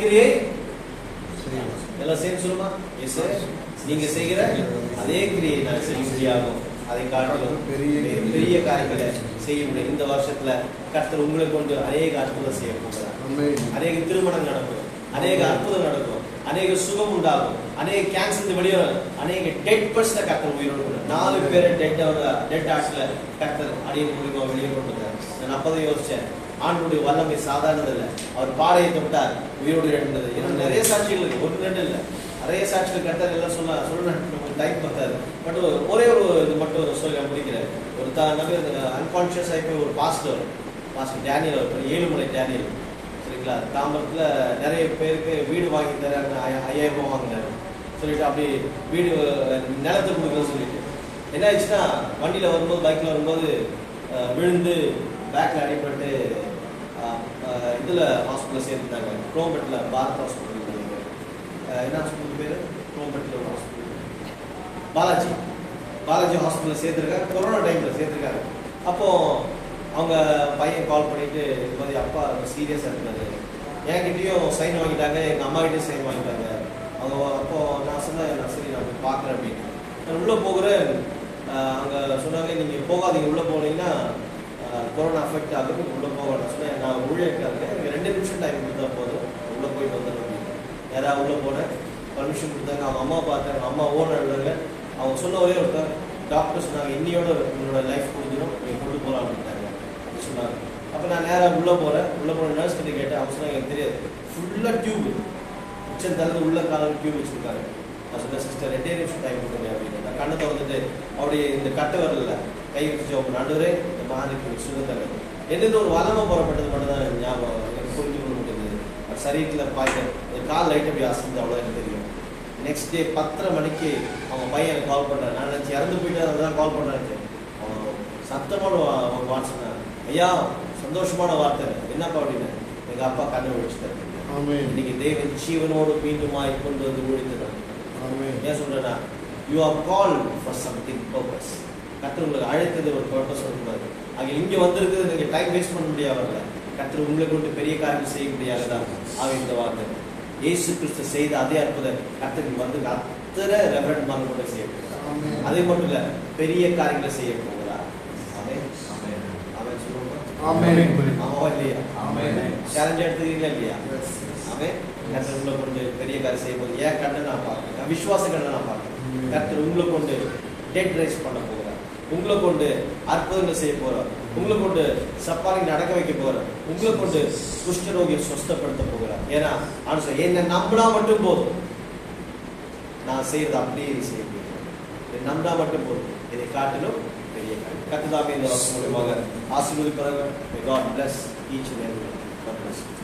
கிரியை எல்லாம் சேர்ந்து சொல்லுமா? எஸ் நீங்க செய்கிற அதே கிரியை நான் செய்ய முடியாகும், அதை காட்டிலும் பெரிய காரியங்களை செய்ய முடியும். இந்த வருஷத்துல கர்த்தர் உங்களை கொண்டு அநேக அற்புதம் செய்ய போகிறார். அநேக திருமணம் நடக்கும், அநேக அற்புதம் நடக்கும், அநேக சுகம் உண்டாகும், அநேக கேன்சர் வெளியேறும், அநேக டெட் பர்சன கர்த்தர் உயிரோடு 4 பேரை டெட் ஆட்ஸ்ல கர்த்தர் அடியின் மூலியமா வெளியே கொண்டு வந்தார். நான் அப்பதான் யோசிச்சேன், ஆண்டுடைய வல்லமை சாதாரணது இல்லை. அவர் பாடையை தொட்டார், உயிரோடு எழுந்தது. ஏன்னா நிறைய சாட்சிகள் இருக்கு, 1-2 இல்லை, நிறைய சாட்சிகள் கர்த்தர் எல்லாம் சொல்ல டைம் பார்த்தாரு. பட் ஒரே ஒரு இது மட்டும் சொல்ல முடிக்கிறார். ஒரு அன்கான்சியஸ் ஆகி போய் ஒரு பாஸ்டர் டேனியல், ஒரு 7 மலை டேனியல், சரிங்களா, தாம்பரத்துல நிறைய பேருக்கு வீடு வாங்கி தராங்க, 5000 ரூபாய் வாங்கினாரு சொல்லிட்டு, அப்படி வீடு நிலத்தை கொடுக்குறது சொல்லிட்டு என்ன ஆயிடுச்சுன்னா, வண்டியில வரும்போது பைக்ல வரும்போது விழுந்து பேக்ல அடிபட்டு இதுல ஹாஸ்பிட்டல் சேர்த்துட்டாங்க. குரோம்பேட்ல பாரத் ஹாஸ்பிட்டல், என்ன ஹாஸ்பிட்டல் பேரு? குரோம்பேட்ல ஒரு ஹாஸ்பிட்டல், பாலாஜி ஹாஸ்பிட்டல் சேர்த்துருக்காங்க. கொரோனா டைம்ல சேர்த்துருக்காங்க. அப்போ அவங்க பையன் கால் பண்ணிட்டு, இது மாதிரி அப்பா சீரியஸா இருக்காரு, என்கிட்டயும் சைன் வாங்கிட்டாங்க, எங்க அம்மா கிட்டயும் சைன் வாங்கிட்டாங்க. அவங்க அப்போ நான் சொன்னேன், நான் சரி நான் போய் பார்க்குறேன் அப்படின்னு. நான் உள்ள போகிறேன். அங்க சொன்னாங்க, நீங்க போகாதீங்க, உள்ள போனீங்கன்னா கொரோனா அஃபெக்ட் ஆகுது, உள்ள போக. நான் சொன்னேன், நான் ஊழியர்க்காங்க, எனக்கு 2 நிமிஷம் டைம் கொடுத்தா போதும், உள்ள போயிட்டு வந்துடும் அப்படின்னு. யாராவது உள்ள போனேன், பர்மிஷன் கொடுத்தாங்க. அவங்க அம்மா பார்த்தாங்க, அவங்க அம்மா ஓனர் இருந்தாங்க. அவங்க சொன்ன ஒரே ஒருத்தர் டாக்டர் சொன்னாங்க, இன்னையோட உங்களோட லைஃப் கொடுத்துடும், நீங்கள் கொண்டு போகலாம் அப்படின்ட்டாங்க அப்படி சொன்னாங்க. அப்போ நான் நேராக உள்ள போகிறேன். உள்ள போன நர்ஸ் கிட்ட கேட்டேன். அவங்க சொன்னாங்க, எனக்கு தெரியாது, ஃபுல்லாக டியூப், உச்சம் தள்ளி உள்ள காலம் டியூப் வச்சுருக்காங்க. நான் சொன்னேன், சிஸ்டர் 2 நிமிஷம் டைம் கொடுங்க அப்படின்னு. நான் கண்ணை திறந்துட்டு அப்படியே இந்த கட்டை வரல கை வச்சு நடுவரே இந்த மாதிரி சுகத்தங்க என்னது ஒரு வளமை புறப்பட்டது மட்டும் தான் ஞாபகம் எனக்கு புரிஞ்சு கொள்ள முடியுது. சரீரத்தில் பாய்க்க கால் லைட் அப்படி அசந்து, அவ்வளோ எனக்கு தெரியும். நெக்ஸ்ட் டே 10:30 மணிக்கு அவங்க பையன் எனக்கு கால் பண்ணுறாரு. நான் நினச்சி இறந்து போயிட்டு அதை தான் கால் பண்ணுறாரு. அவன் சத்தமான ஒரு வார்த்தை சொன்னாங்க, ஐயா சந்தோஷமான வார்த்தை என்னப்பா அப்படின்னு. எங்கள் அப்பா கண்ணை ஒழிச்சுட்டாரு. இன்னைக்கு தேவன் ஜீவனோடு மீண்டுமாய் கொண்டு வந்து ஒழித்துறாங்க. ஏன் சொல்றேன்னா, you are called for something purpose. கர்த்தர் உங்களுக்கு அழைத்தது ஒரு பர்பஸ் சொல்றாரு. அங்கே இங்க வந்திருக்கிறது நீங்க டைம் வேஸ்ட் பண்ண முடியாதுல்ல. கர்த்தர் உங்களை கொண்டு பெரிய காரியம் செய்ய முடியாதுதான். ஆக இந்த வார்த்தை இயேசு கிறிஸ்து செய்த அதே அற்புதம் கர்த்தருக்கு வந்து அத்தனை ரெவரண்ட் மாதிரி கூட செய்ய போகிறார். அதே மட்டும் இல்ல, பெரிய காரியங்களை செய்ய போகிறார். அவன் சொல்லுவோம், ஆமாவா இல்லையா? சேலஞ்ச் எடுத்துக்கிறீங்களா இல்லையா? அவன் கர்த்தர் உங்களை கொண்டு பெரிய காரியம் செய்ய போகுது. ஏன் கண்ணை நான் பார்க்கிறேன், விசுவாச கண்ணை நான் பார்க்கிறேன். கர்த்தர் உங்களை கொண்டு டெட் ரைஸ் பண்ண போகிறார், உங்களை கொண்டு அற்புதங்கள் செய்ய போறார், உங்களை கொண்டு சப்பாரி நடக்க வைக்க போறார், உங்களை கொண்டு குஷ்டரோகியை சுஸ்தப்படுத்த போகிறார். ஏன்னா என்ன நம்பினா மட்டும் போதும், நான் செய்யறது அப்படியே செய்ய முடியும். நம்பினா மட்டும் போதும், இதை காட்டிலும் பெரிய காரியம். கர்த்தர் இந்த வருஷம் மூலமாக ஆசீர்வதிப்பார்கள். God bless each and every one. God bless you.